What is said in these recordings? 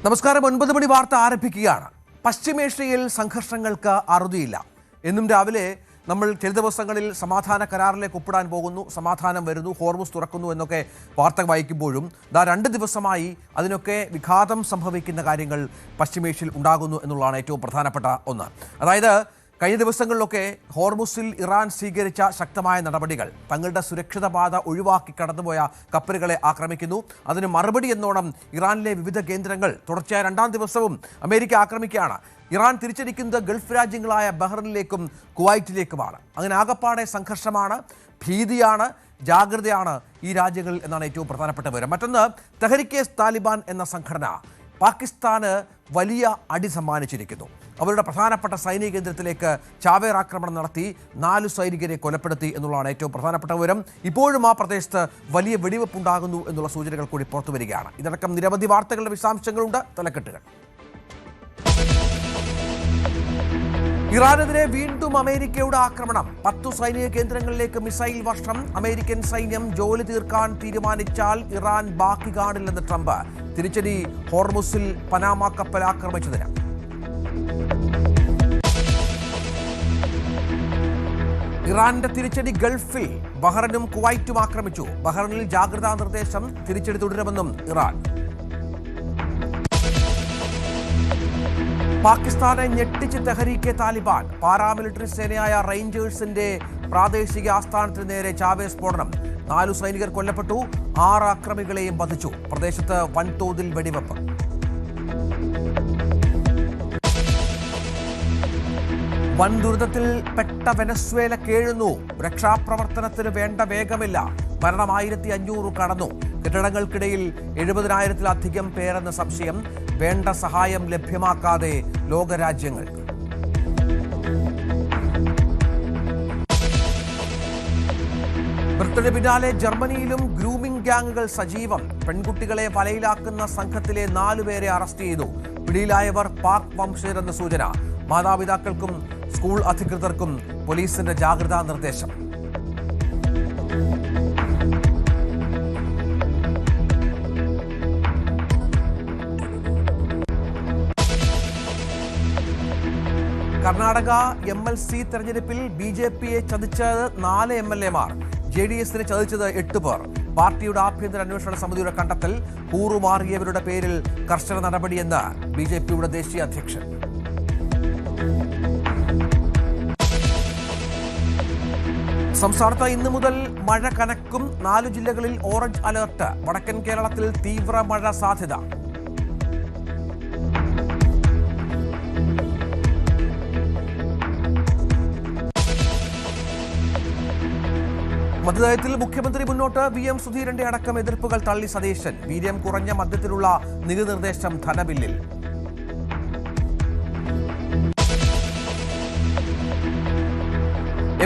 നമസ്കാരം. 9 മണി വാർത്ത ആരംഭിക്കുകയാണ്. പശ്ചിമേഷ്യയിൽ സംഘർഷങ്ങൾക്ക് അറുതിയില്ല. എന്നും രാവിലെ നമ്മൾ ചില ദിവസങ്ങളിൽ സമാധാന കരാറിലേക്ക് ഒപ്പിടാൻ പോകുന്നു, സമാധാനം വരുന്നു, ഹോർമുസ് തുറക്കുന്നു എന്നൊക്കെ വാർത്ത വായിക്കുമ്പോഴും 2 ദിവസമായി അതിനൊക്കെ വിഘാതം സംഭവിക്കുന്ന കാര്യങ്ങൾ പശ്ചിമേഷ്യയിൽ ഉണ്ടാകുന്നു എന്നുള്ളതാണ് ഏറ്റവും പ്രധാനപ്പെട്ട ഒന്ന്. അതായത് കഴിഞ്ഞ ദിവസങ്ങളിലൊക്കെ ഹോർമുസിൽ ഇറാൻ സ്വീകരിച്ച ശക്തമായ നടപടികൾ, തങ്ങളുടെ സുരക്ഷിത പാത ഒഴിവാക്കി കടന്നുപോയ കപ്പലുകളെ ആക്രമിക്കുന്നു. അതിന് മറുപടി എന്നോണം ഇറാനിലെ വിവിധ കേന്ദ്രങ്ങൾ തുടർച്ചയായ 2ാം ദിവസവും അമേരിക്ക ആക്രമിക്കുകയാണ്. ഇറാൻ തിരിച്ചടിക്കുന്നത് ഗൾഫ് രാജ്യങ്ങളായ ബഹ്റിനിലേക്കും കുവൈറ്റിലേക്കുമാണ്. അങ്ങനെ ആകപ്പാടെ സംഘർഷമാണ്, ഭീതിയാണ്, ജാഗ്രതയാണ് ഈ രാജ്യങ്ങളിൽ എന്നാണ് ഏറ്റവും പ്രധാനപ്പെട്ട വിവരം. മറ്റൊന്ന്, തെഹ്രിക്കെ താലിബാൻ എന്ന സംഘടന പാകിസ്ഥാന് വലിയ അടി സമ്മാനിച്ചിരിക്കുന്നു. അവരുടെ പ്രധാനപ്പെട്ട സൈനിക കേന്ദ്രത്തിലേക്ക് ചാവേർ ആക്രമണം നടത്തി 4 സൈനികരെ കൊലപ്പെടുത്തി എന്നുള്ളതാണ് ഏറ്റവും പ്രധാനപ്പെട്ട വിവരം. ഇപ്പോഴും ആ പ്രദേശത്ത് വലിയ വെടിവെപ്പുണ്ടാകുന്നു എന്നുള്ള സൂചനകൾ കൂടി പുറത്തു വരികയാണ്. ഇതടക്കം നിരവധി വാർത്തകളുടെ വിശദാംശങ്ങളുണ്ട്. തലക്കെട്ടുകൾ. ഇറാനെതിരെ വീണ്ടും അമേരിക്കയുടെ ആക്രമണം. 10 സൈനിക കേന്ദ്രങ്ങളിലേക്ക് മിസൈൽ വർഷം. അമേരിക്കൻ സൈന്യം ജോലി തീർക്കാൻ തീരുമാനിച്ചാൽ ഇറാൻ ബാക്കി കാണില്ലെന്ന് ട്രംപ്. തിരിച്ചടി ഹോർമുസിൽ പനാമ കപ്പൽ ആക്രമിച്ചതിന്. ഇറാന്റെ തിരിച്ചടി ഗൾഫിൽ. ബഹ്റിനും കുവൈറ്റും ആക്രമിച്ചു. ബഹ്റിനിൽ ജാഗ്രതാ നിർദ്ദേശം, തിരിച്ചടി തുടരുമെന്നും ഇറാൻ. പാകിസ്ഥാനെ ഞെട്ടിച്ച് തെഹ്രീക്കെ താലിബാൻ. പാരാമിലിറ്ററി സേനയായ റേഞ്ചേഴ്സിന്റെ പ്രാദേശിക ആസ്ഥാനത്തിന് നേരെ ചാവേർ സ്ഫോടനം. 4 സൈനികർ കൊല്ലപ്പെട്ടു, 6 അക്രമികളെയും വധിച്ചു. പ്രദേശത്ത് വൻതോതിൽ വെടിവെപ്പ്. വൻ ദുരിതത്തിൽ പെട്ട വെനസ്വേല കേഴുന്നു. രക്ഷാപ്രവർത്തനത്തിന് വേണ്ട വേഗമില്ല. മരണം 1500 കടന്നു. കെട്ടിടങ്ങൾക്കിടയിൽ 70,000-ലധികം പേരെന്ന സംശയം. വേണ്ട സഹായം ലഭ്യമാക്കാതെ ലോകരാജ്യങ്ങൾ. ബ്രിട്ടന് പിന്നാലെ ജർമ്മനിയിലും ഗ്രൂമിംഗ് ഗ്യാങ്ങുകൾ സജീവം. പെൺകുട്ടികളെ വലയിലാക്കുന്ന സംഘത്തിലെ 4 പേരെ അറസ്റ്റ് ചെയ്തു. പിടിയിലായവർ പാക് വംശജരെന്ന സൂചന. മാതാപിതാക്കൾക്കും സ്കൂൾ അധികൃതർക്കും പോലീസിന്റെ ജാഗ്രതാ നിർദ്ദേശം. കർണാടക MLC തെരഞ്ഞെടുപ്പിൽ BJPയെ ചതിച്ചത് 4 MLAമാർ. JDSനെ ചതിച്ചത് 8 പേർ. പാർട്ടിയുടെ ആഭ്യന്തര അന്വേഷണ സമിതിയുടെ കണ്ടെത്തൽ. കൂറുമാറിയവരുടെ പേരിൽ കർശന നടപടിയെന്ന് BJPയുടെ ദേശീയ അധ്യക്ഷൻ. സംസ്ഥാനത്ത് ഇന്നു മുതൽ മഴ കനക്കും. 4 ജില്ലകളിൽ ഓറഞ്ച് അലർട്ട്. വടക്കൻ കേരളത്തിൽ തീവ്ര മഴ സാധ്യത. മദ്യനയത്തിൽ മുഖ്യമന്ത്രി മുന്നോട്ട്. VM സുധീരന്റെ അടക്കം എതിർപ്പുകൾ തള്ളി സതീശൻ. വീര്യം കുറഞ്ഞ മദ്യത്തിലുള്ള നികുതി നിർദ്ദേശം ധനബില്ലിൽ.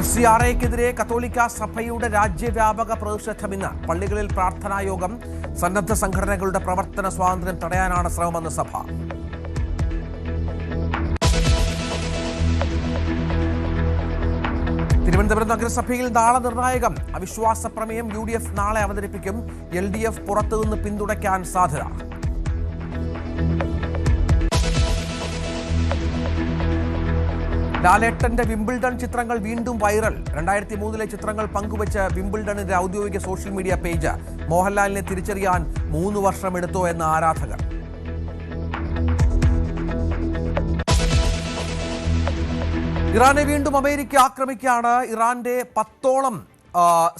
FCRAക്കെതിരെ കത്തോലിക്ക സഭയുടെ രാജ്യവ്യാപക പ്രതിഷേധം ഇന്ന്. പള്ളികളിൽ പ്രാർത്ഥനായോഗം. സന്നദ്ധ സംഘടനകളുടെ പ്രവർത്തന സ്വാതന്ത്ര്യം തടയാനാണ് ശ്രമമെന്ന് സഭ. തിരുവനന്തപുരം നഗരസഭയിൽ നാളെ നിർണായകം. അവിശ്വാസ പ്രമേയം UDF നാളെ അവതരിപ്പിക്കും. LDF പുറത്തുനിന്ന് പിന്തുണയ്ക്കാൻ സാധ്യത. ലാലേട്ടന്റെ വിംബിൾഡൺ ചിത്രങ്ങൾ വീണ്ടും വൈറൽ. 2003 ചിത്രങ്ങൾ പങ്കുവച്ച് വിംബിൾഡണിന്റെ ഔദ്യോഗിക സോഷ്യൽ മീഡിയ പേജ്. മോഹൻലാലിനെ തിരിച്ചറിയാൻ 3 വർഷമെടുത്തോ എന്ന ആരാധകർ. ഇറാനെ വീണ്ടും അമേരിക്ക ആക്രമിക്കുകയാണ്. ഇറാന്റെ 10ഓളം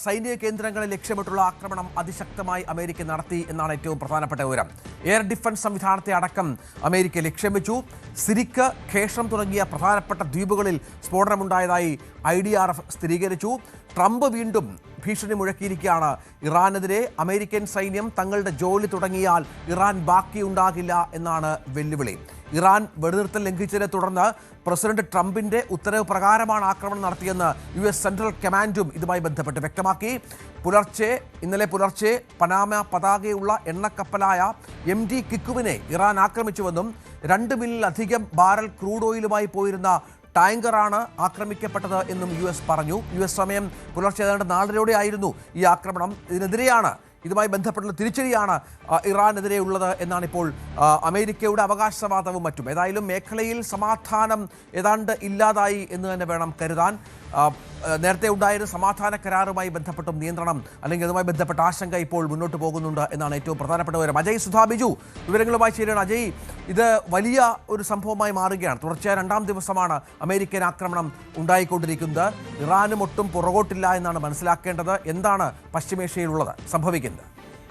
സൈനിക കേന്ദ്രങ്ങളെ ലക്ഷ്യമിട്ടുള്ള ആക്രമണം അതിശക്തമായി അമേരിക്ക നടത്തി എന്നാണ് ഏറ്റവും പ്രധാനപ്പെട്ട വിവരം. എയർ ഡിഫൻസ് സംവിധാനത്തെ അടക്കം അമേരിക്ക ലക്ഷ്യം വെച്ചു. സിരിക്ക്, ഖേഷം തുടങ്ങിയ പ്രധാനപ്പെട്ട ദ്വീപുകളിൽ സ്ഫോടനമുണ്ടായതായി IDRF സ്ഥിരീകരിച്ചു. ട്രംപ് വീണ്ടും ഭീഷണി മുഴക്കിയിരിക്കുകയാണ്. ഇറാനെതിരെ അമേരിക്കൻ സൈന്യം തങ്ങളുടെ ജോലി തുടങ്ങിയാൽ ഇറാൻ ബാക്കിയുണ്ടാകില്ല എന്നാണ് വെല്ലുവിളി. ഇറാൻ വെടിനിർത്തൽ ലംഘിച്ചതിനെ തുടർന്ന് പ്രസിഡന്റ് ട്രംപിന്റെ ഉത്തരവ് പ്രകാരമാണ് ആക്രമണം നടത്തിയെന്ന് US സെൻട്രൽ കമാൻഡും ഇതുമായി ബന്ധപ്പെട്ട് വ്യക്തമാക്കി. ഇന്നലെ പുലർച്ചെ പനാമ പതാകയുള്ള എണ്ണക്കപ്പലായ MT കിക്കുവിനെ ഇറാൻ ആക്രമിച്ചുവെന്നും 2 മില്യണിലധികം ബാരൽ ക്രൂഡ് ഓയിലുമായി പോയിരുന്ന ടാങ്കറാണ് ആക്രമിക്കപ്പെട്ടത് എന്നും US പറഞ്ഞു. US സമയം പുലർച്ചെ ഏതാണ്ട് 4:30 ആയിരുന്നു ഈ ആക്രമണം. ഇതിനെതിരെയാണ് ഇതുമായി ബന്ധപ്പെട്ടുള്ള തിരിച്ചടിയാണ് ഇറാനെതിരെ ഉള്ളത് എന്നാണ് ഇപ്പോൾ അമേരിക്കയുടെ അവകാശവാദവും മറ്റും. ഏതായാലും മേഖലയിൽ സമാധാനം ഏതാണ്ട് ഇല്ലാതായി എന്ന് തന്നെ വേണം കരുതാൻ. നേരത്തെ ഉണ്ടായിരുന്ന സമാധാന കരാറുമായി ബന്ധപ്പെട്ടും നിയന്ത്രണം അല്ലെങ്കിൽ അതുമായി ബന്ധപ്പെട്ട ആശങ്ക ഇപ്പോൾ മുന്നോട്ട് പോകുന്നുണ്ട് എന്നാണ് ഏറ്റവും പ്രധാനപ്പെട്ട വിവരം. അജയ് സുധാ ബിജു വിവരങ്ങളുമായി ചേരുകയാണ്. അജയ്, ഇത് വലിയ ഒരു സംഭവമായി മാറുകയാണ്. തുടർച്ചയായ 2ാം ദിവസമാണ് അമേരിക്കൻ ആക്രമണം ഉണ്ടായിക്കൊണ്ടിരിക്കുന്നത്. ഇറാനും ഒട്ടും പുറകോട്ടില്ല എന്നാണ് മനസ്സിലാക്കേണ്ടത്. എന്താണ് പശ്ചിമേഷ്യയിലുള്ളത് സംഭവിക്കുന്നത്?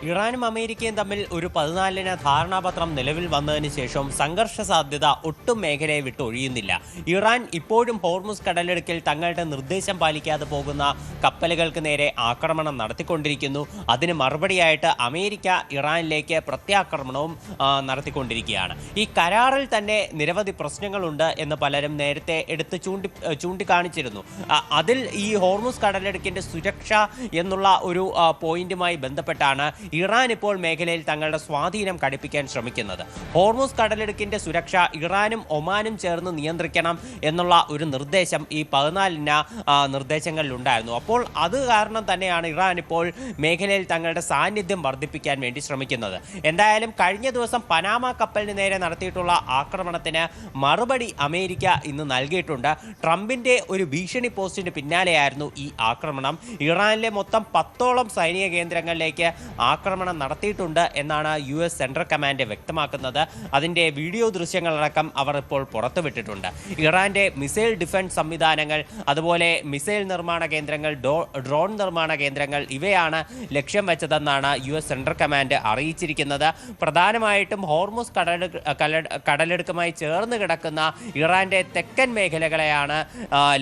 ഇറാനും അമേരിക്കയും തമ്മിൽ ഒരു 14-ന് ധാരണാപത്രം നിലവിൽ വന്നതിന് ശേഷം സംഘർഷ സാധ്യത ഒട്ടും മേഖലയെ വിട്ടൊഴിയുന്നില്ല. ഇറാൻ ഇപ്പോഴും ഹോർമുസ് കടലിടുക്കിൽ തങ്ങളുടെ നിർദ്ദേശം പാലിക്കാതെ പോകുന്ന കപ്പലുകൾക്ക് നേരെ ആക്രമണം നടത്തിക്കൊണ്ടിരിക്കുന്നു. അതിന് മറുപടിയായിട്ട് അമേരിക്ക ഇറാനിലേക്ക് പ്രത്യാക്രമണവും നടത്തിക്കൊണ്ടിരിക്കുകയാണ്. ഈ കരാറിൽ തന്നെ നിരവധി പ്രശ്നങ്ങളുണ്ട് എന്ന് പലരും നേരത്തെ എടുത്ത് ചൂണ്ടിക്കാണിച്ചിരുന്നു. അതിൽ ഈ ഹോർമുസ് കടലിടുക്കിന്റെ സുരക്ഷ എന്നുള്ള ഒരു പോയിന്റുമായി ബന്ധപ്പെട്ടാണ് ഇറാൻ ഇപ്പോൾ മേഖലയിൽ തങ്ങളുടെ സ്വാധീനം കടുപ്പിക്കാൻ ശ്രമിക്കുന്നത്. ഹോർമുസ് കടലിടുക്കിന്റെ സുരക്ഷ ഇറാനും ഒമാനും ചേർന്ന് നിയന്ത്രിക്കണം എന്നുള്ള ഒരു നിർദ്ദേശം ഈ 14 നിർദ്ദേശങ്ങളിലുണ്ടായിരുന്നു. അപ്പോൾ അത് കാരണം തന്നെയാണ് ഇറാൻ ഇപ്പോൾ മേഖലയിൽ തങ്ങളുടെ സാന്നിധ്യം വർദ്ധിപ്പിക്കാൻ വേണ്ടി ശ്രമിക്കുന്നത്. എന്തായാലും കഴിഞ്ഞ ദിവസം പനാമ കപ്പലിന് നേരെ നടത്തിയിട്ടുള്ള ആക്രമണത്തിന് മറുപടി അമേരിക്ക ഇന്ന് നൽകിയിട്ടുണ്ട്. ട്രംപിന്റെ ഒരു ഭീഷണി പോസ്റ്റിന് പിന്നാലെയായിരുന്നു ഈ ആക്രമണം. ഇറാനിലെ മൊത്തം 10ഓളം സൈനിക കേന്ദ്രങ്ങളിലേക്ക് ആക്രമണം നടത്തിയിട്ടുണ്ട് എന്നാണ് US സെൻട്രൽ കമാൻഡ് വ്യക്തമാക്കുന്നത്. അതിൻ്റെ വീഡിയോ ദൃശ്യങ്ങളടക്കം അവർ ഇപ്പോൾ പുറത്തുവിട്ടിട്ടുണ്ട്. ഇറാന്റെ മിസൈൽ ഡിഫൻസ് സംവിധാനങ്ങൾ, അതുപോലെ മിസൈൽ നിർമ്മാണ കേന്ദ്രങ്ങൾ, ഡ്രോൺ നിർമ്മാണ കേന്ദ്രങ്ങൾ ഇവയാണ് ലക്ഷ്യം വെച്ചതെന്നാണ് US സെൻട്രൽ കമാൻഡ് അറിയിച്ചിരിക്കുന്നത്. പ്രധാനമായിട്ടും ഹോർമുസ് കടലിടുക്കുമായി ചേർന്ന് കിടക്കുന്ന ഇറാന്റെ തെക്കൻ മേഖലകളെയാണ്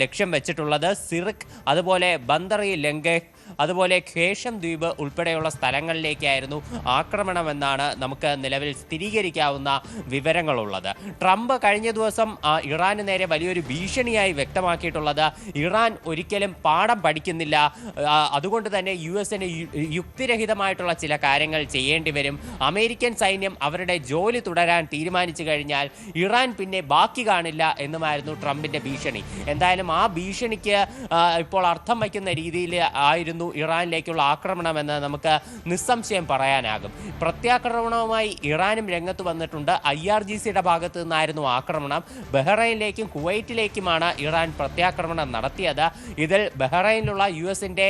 ലക്ഷ്യം വെച്ചിട്ടുള്ളത്. സിറിക്, അതുപോലെ ബന്ദറി ലംഗെ, അതുപോലെ ഖേഷം ദ്വീപ് ഉൾപ്പെടെയുള്ള സ്ഥലങ്ങളിലേക്കായിരുന്നു ആക്രമണമെന്നാണ് നമുക്ക് നിലവിൽ സ്ഥിരീകരിക്കാവുന്ന വിവരങ്ങളുള്ളത്. ട്രംപ് കഴിഞ്ഞ ദിവസം ഇറാന് നേരെ വലിയൊരു ഭീഷണിയായി വ്യക്തമാക്കിയിട്ടുള്ളത് ഇറാൻ ഒരിക്കലും പാഠം പഠിക്കുന്നില്ല, അതുകൊണ്ട് തന്നെ US-ന് യുക്തിരഹിതമായിട്ടുള്ള ചില കാര്യങ്ങൾ ചെയ്യേണ്ടി വരും, അമേരിക്കൻ സൈന്യം അവരുടെ ജോലി തുടരാൻ തീരുമാനിച്ചു കഴിഞ്ഞാൽ ഇറാൻ പിന്നെ ബാക്കി കാണില്ല എന്നുമായിരുന്നു ട്രംപിന്റെ ഭീഷണി. എന്തായാലും ആ ഭീഷണിക്ക് ഇപ്പോൾ അർത്ഥം വയ്ക്കുന്ന രീതിയിൽ ആയിരുന്നു ഇറാനിലേക്കുള്ള ആക്രമണമെന്ന് നമുക്ക് നിസ്സംശയം പറയാനാകും. പ്രത്യാക്രമണവുമായി ഇറാനും രംഗത്ത് വന്നിട്ടുണ്ട്. IRGCയുടെ ഭാഗത്തു നിന്നായിരുന്നു ആക്രമണം. ബഹ്റൈനിലേക്കും കുവൈറ്റിലേക്കുമാണ് ഇറാൻ പ്രത്യാക്രമണം നടത്തിയത്. ഇതിൽ ബഹ്റൈനിലുള്ള US-ന്റെ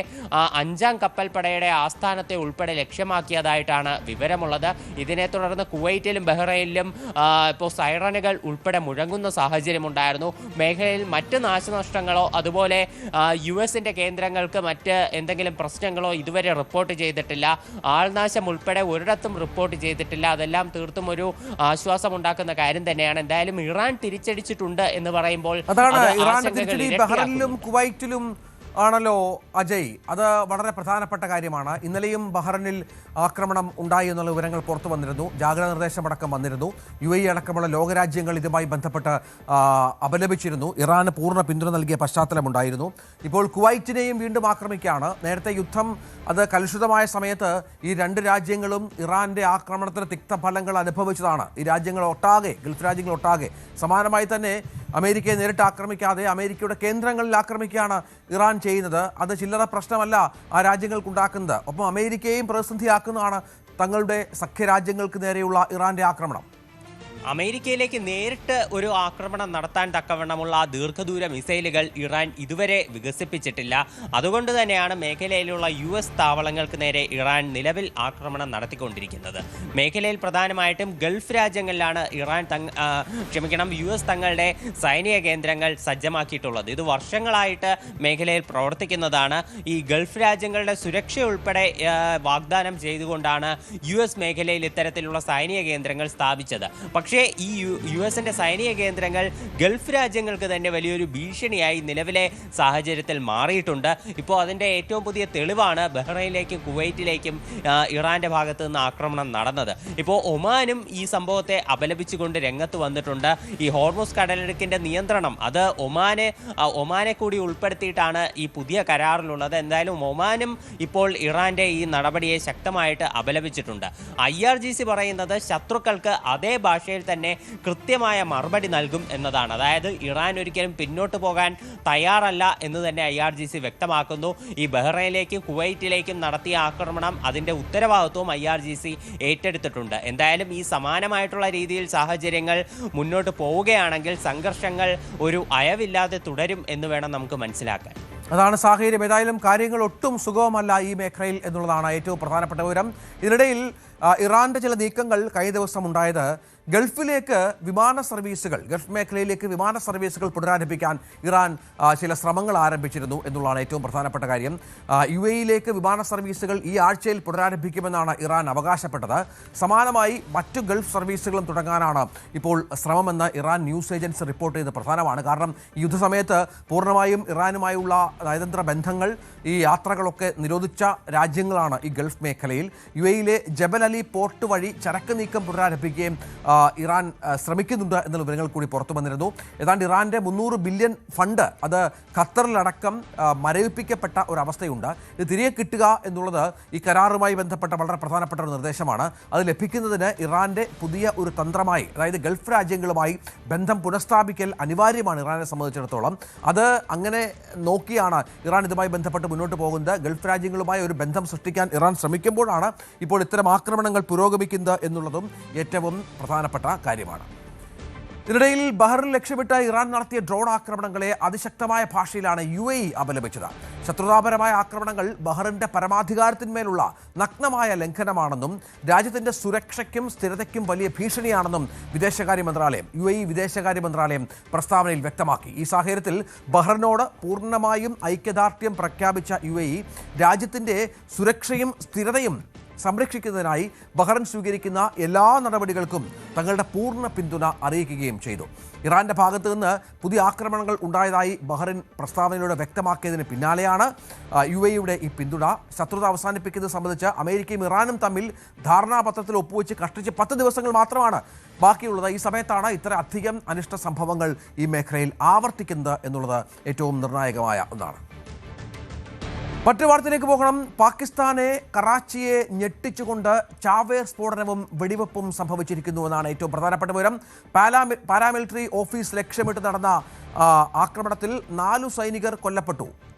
5ാം കപ്പൽപ്പടയുടെ ആസ്ഥാനത്തെ ഉൾപ്പെടെ ലക്ഷ്യമാക്കിയതായിട്ടാണ് വിവരമുള്ളത്. ഇതിനെ തുടർന്ന് കുവൈറ്റിലും ബഹ്റൈനിലും ഇപ്പോൾ സൈറനുകൾ ഉൾപ്പെടെ മുഴങ്ങുന്ന സാഹചര്യമുണ്ടായിരുന്നു. മേഖലയിൽ മറ്റ് നാശനഷ്ടങ്ങളോ അതുപോലെ US-ന്റെ കേന്ദ്രങ്ങൾക്ക് മറ്റ് എന്തെങ്കിലും പ്രശ്നങ്ങളോ ഇതുവരെ റിപ്പോർട്ട് ചെയ്തിട്ടില്ല. ആൾനാശം ഉൾപ്പെടെ ഒരിടത്തും റിപ്പോർട്ട് ചെയ്തിട്ടില്ല. അതെല്ലാം തീർത്തും ഒരു ആശ്വാസമുണ്ടാക്കുന്ന കാര്യം തന്നെയാണ്. എന്തായാലും ഇറാൻ തിരിച്ചടിച്ചിട്ടുണ്ട് എന്ന് പറയുമ്പോൾ ബഹ്റൈനിലും കുവൈറ്റിലും ആണല്ലോ അജയ്, അത് വളരെ പ്രധാനപ്പെട്ട കാര്യമാണ്. ഇന്നലെയും ബഹ്റൈനിൽ ആക്രമണം ഉണ്ടായി എന്നുള്ള വിവരങ്ങൾ പുറത്തു വന്നിരുന്നു. ജാഗ്രതാ നിർദ്ദേശമടക്കം വന്നിരുന്നു. UAE അടക്കമുള്ള ലോകരാജ്യങ്ങൾ ഇതുമായി ബന്ധപ്പെട്ട് അപലപിച്ചിരുന്നു. ഇറാന് പൂർണ്ണ പിന്തുണ നൽകിയ പശ്ചാത്തലമുണ്ടായിരുന്നു. ഇപ്പോൾ കുവൈറ്റിനെയും വീണ്ടും ആക്രമിക്കുകയാണ്. നേരത്തെ യുദ്ധം അത് കലുഷിതമായ സമയത്ത് ഈ 2 രാജ്യങ്ങളും ഇറാന്റെ ആക്രമണത്തിന് തിക്തഫലങ്ങൾ അനുഭവിച്ചതാണ്. ഈ രാജ്യങ്ങളൊട്ടാകെ, ഗൾഫ് രാജ്യങ്ങളൊട്ടാകെ സമാനമായി തന്നെ അമേരിക്കയെ നേരിട്ട് ആക്രമിക്കാതെ അമേരിക്കയുടെ കേന്ദ്രങ്ങളിൽ ആക്രമിക്കുകയാണ് ഇറാൻ ചെയ്യുന്നത്. അത് ചില്ലറ പ്രശ്നമല്ല ആ രാജ്യങ്ങൾക്കുണ്ടാക്കുന്നത്. ഒപ്പം അമേരിക്കയെയും പ്രതിസന്ധിയാക്കുന്നതാണ് തങ്ങളുടെ സഖ്യരാജ്യങ്ങൾക്ക് നേരെയുള്ള ഇറാന്റെ ആക്രമണം. അമേരിക്കയിലേക്ക് നേരിട്ട് ഒരു ആക്രമണം നടത്താൻ തക്കവണ്ണമുള്ള ദീർഘദൂര മിസൈലുകൾ ഇറാൻ ഇതുവരെ വികസിപ്പിച്ചിട്ടില്ല. അതുകൊണ്ട് തന്നെയാണ് മേഖലയിലുള്ള US താവളങ്ങൾക്ക് നേരെ ഇറാൻ നിലവിൽ ആക്രമണം നടത്തിക്കൊണ്ടിരിക്കുന്നത്. മേഖലയിൽ പ്രധാനമായിട്ടും ഗൾഫ് രാജ്യങ്ങളിലാണ് US തങ്ങളുടെ സൈനിക കേന്ദ്രങ്ങൾ സജ്ജമാക്കിയിട്ടുള്ളത്. ഇത് വർഷങ്ങളായിട്ട് മേഖലയിൽ പ്രവർത്തിക്കുന്നതാണ്. ഈ ഗൾഫ് രാജ്യങ്ങളുടെ സുരക്ഷ ഉൾപ്പെടെ വാഗ്ദാനം ചെയ്തുകൊണ്ടാണ് US മേഖലയിൽ ഇത്തരത്തിലുള്ള സൈനിക കേന്ദ്രങ്ങൾ സ്ഥാപിച്ചത്. പക്ഷേ ഈ US-ന്റെ സൈനിക കേന്ദ്രങ്ങൾ ഗൾഫ് രാജ്യങ്ങൾക്ക് തന്നെ വലിയൊരു ഭീഷണിയായി നിലവിലെ സാഹചര്യത്തിൽ മാറിയിട്ടുണ്ട്. ഇപ്പോൾ അതിൻ്റെ ഏറ്റവും പുതിയ തെളിവാണ് ബഹ്റൈനിലേക്കും കുവൈറ്റിലേക്കും ഇറാന്റെ ഭാഗത്ത് നിന്ന് ആക്രമണം നടന്നത്. ഇപ്പോൾ ഒമാനും ഈ സംഭവത്തെ അപലപിച്ചുകൊണ്ട് രംഗത്ത് വന്നിട്ടുണ്ട്. ഈ ഹോർമുസ് കടലിടുക്കിന്റെ നിയന്ത്രണം അത് ഒമാനെ കൂടി ഉൾപ്പെടുത്തിയിട്ടാണ് ഈ പുതിയ കരാറിലുള്ളത്. എന്തായാലും ഒമാനും ഇപ്പോൾ ഇറാന്റെ ഈ നടപടിയെ ശക്തമായിട്ട് അപലപിച്ചിട്ടുണ്ട്. IRGC പറയുന്നത് ശത്രുക്കൾക്ക് അതേ ഭാഷയിൽ തന്നെ കൃത്യമായ മറുപടി നൽകും എന്നതാണ്. അതായത് ഇറാൻ ഒരിക്കലും പിന്നോട്ട് പോകാൻ തയ്യാറല്ല എന്ന് തന്നെ IRGC വ്യക്തമാക്കുന്നു. ഈ ബഹ്റൈനിലേക്കും കുവൈറ്റിലേക്കും നടത്തിയ ആക്രമണം അതിൻ്റെ ഉത്തരവാദിത്വവും IRGC ഏറ്റെടുത്തിട്ടുണ്ട്. എന്തായാലും ഈ സമാനമായിട്ടുള്ള രീതിയിൽ സാഹചര്യങ്ങൾ മുന്നോട്ട് പോവുകയാണെങ്കിൽ സംഘർഷങ്ങൾ ഒരു അയവില്ലാതെ തുടരും എന്ന് വേണം നമുക്ക് മനസ്സിലാക്കാൻ. അതാണ് സാഹചര്യം. ഏതായാലും കാര്യങ്ങൾ ഒട്ടും സുഗമമല്ല ഈ മേഖലയിൽ എന്നുള്ളതാണ് ഏറ്റവും പ്രധാനപ്പെട്ട വിവരം. ഇതിനിടയിൽ ഇറാന്റെ ചില നീക്കങ്ങൾ കഴിഞ്ഞ ദിവസം ഉണ്ടായത് ഗൾഫിലേക്ക് വിമാന സർവീസുകൾ, ഗൾഫ് മേഖലയിലേക്ക് വിമാന സർവീസുകൾ പുനരാരംഭിക്കാൻ ഇറാൻ ചില ശ്രമങ്ങൾ ആരംഭിച്ചിരുന്നു എന്നുള്ളതാണ് ഏറ്റവും പ്രധാനപ്പെട്ട കാര്യം. UAE-യിലേക്ക് വിമാന സർവീസുകൾ ഈ ആഴ്ചയിൽ പുനരാരംഭിക്കുമെന്നാണ് ഇറാൻ അവകാശപ്പെട്ടത്. സമാനമായി മറ്റു ഗൾഫ് സർവീസുകളും തുടങ്ങാനാണ് ഇപ്പോൾ ശ്രമമെന്ന് ഇറാൻ ന്യൂസ് ഏജൻസി റിപ്പോർട്ട് ചെയ്ത് പ്രധാനമാണ്. കാരണം ഈ യുദ്ധസമയത്ത് പൂർണ്ണമായും ഇറാനുമായുള്ള നയതന്ത്ര ബന്ധങ്ങൾ, ഈ യാത്രകളൊക്കെ നിരോധിച്ച രാജ്യങ്ങളാണ് ഈ ഗൾഫ് മേഖലയിൽ. UAE-യിലെ ജബൽ അലി പോർട്ട് വഴി ചരക്ക് നീക്കം പുനരാരംഭിക്കുകയും ഇറാൻ ശ്രമിക്കുന്നുണ്ട് എന്നുള്ള വിവരങ്ങൾ കൂടി പുറത്തു വന്നിരുന്നു. ഏതാണ്ട് ഇറാന്റെ 300 ബില്യൺ ഫണ്ട് അത് ഖത്തറിലടക്കം മരവിപ്പിക്കപ്പെട്ട ഒരവസ്ഥയുണ്ട്. ഇത് തിരികെ കിട്ടുക എന്നുള്ളത് ഈ കരാറുമായി ബന്ധപ്പെട്ട വളരെ പ്രധാനപ്പെട്ട ഒരു നിർദ്ദേശമാണ്. അത് ലഭിക്കുന്നതിന് ഇറാന്റെ പുതിയ ഒരു തന്ത്രമായി, അതായത് ഗൾഫ് രാജ്യങ്ങളുമായി ബന്ധം പുനഃസ്ഥാപിക്കൽ അനിവാര്യമാണ് ഇറാനെ സംബന്ധിച്ചിടത്തോളം. അത് അങ്ങനെ നോക്കിയാണ് ഇറാൻ ഇതുമായി ബന്ധപ്പെട്ട് മുന്നോട്ട് പോകുന്നത്. ഗൾഫ് രാജ്യങ്ങളുമായി ഒരു ബന്ധം സൃഷ്ടിക്കാൻ ഇറാൻ ശ്രമിക്കുമ്പോഴാണ് ഇപ്പോൾ ഇത്തരം ആക്രമണങ്ങൾ പുരോഗമിക്കുന്നത് എന്നുള്ളതും ഏറ്റവും പ്രധാനപ്പെട്ട കാര്യമാണ്. ഇതിനിടയിൽ ബഹ്റിൻ ലക്ഷ്യമിട്ട് ഇറാൻ നടത്തിയ ഡ്രോൺ ആക്രമണങ്ങളെ അതിശക്തമായ ഭാഷയിലാണ് UAE അപലപിച്ചത്. ശത്രുതാപരമായ ആക്രമണങ്ങൾ ബഹ്റിന്റെ പരമാധികാരത്തിന്മേലുള്ള നഗ്നമായ ലംഘനമാണെന്നും രാജ്യത്തിന്റെ സുരക്ഷയ്ക്കും സ്ഥിരതയ്ക്കും വലിയ ഭീഷണിയാണെന്നും വിദേശകാര്യ മന്ത്രാലയം, UAE വിദേശകാര്യ മന്ത്രാലയം പ്രസ്താവനയിൽ വ്യക്തമാക്കി. ഈ സാഹചര്യത്തിൽ ബഹ്റിനോട് പൂർണ്ണമായും ഐക്യദാർഢ്യം പ്രഖ്യാപിച്ച UAE രാജ്യത്തിന്റെ സുരക്ഷയും സ്ഥിരതയും സംരക്ഷിക്കുന്നതിനായി ബഹ്റൈൻ സ്വീകരിക്കുന്ന എല്ലാ നടപടികൾക്കും തങ്ങളുടെ പൂർണ്ണ പിന്തുണ അറിയിക്കുകയും ചെയ്തു. ഇറാന്റെ ഭാഗത്തു നിന്ന് പുതിയ ആക്രമണങ്ങൾ ഉണ്ടായതായി ബഹ്റൈൻ പ്രസ്താവനയിലൂടെ വ്യക്തമാക്കിയതിന് പിന്നാലെയാണ് UAE-യുടെ ഈ പിന്തുണ. ശത്രുത അവസാനിപ്പിക്കുന്നത് സംബന്ധിച്ച് അമേരിക്കയും ഇറാനും തമ്മിൽ ധാരണാപത്രത്തിൽ ഒപ്പുവെച്ച് കഷ്ടിച്ച് 10 ദിവസങ്ങൾ മാത്രമാണ് ബാക്കിയുള്ളത്. ഈ സമയത്താണ് ഇത്ര അധികം അനിഷ്ട സംഭവങ്ങൾ ഈ മേഖലയിൽ ആവർത്തിക്കുന്നത് എന്നുള്ളത് ഏറ്റവും നിർണായകമായ ഒന്നാണ്. മറ്റു വാർത്തയിലേക്ക് പോകണം. പാകിസ്ഥാനെ, കറാച്ചിയെ ഞെട്ടിച്ചുകൊണ്ട് ചാവേർ സ്ഫോടനവും വെടിവെപ്പും സംഭവിച്ചിരിക്കുന്നു എന്നാണ് ഏറ്റവും പ്രധാനപ്പെട്ട വിവരം. പാരാമിലിറ്ററി ഓഫീസ് ലക്ഷ്യമിട്ട് നടന്ന ആക്രമണത്തിൽ 4 സൈനികർ കൊല്ലപ്പെട്ടു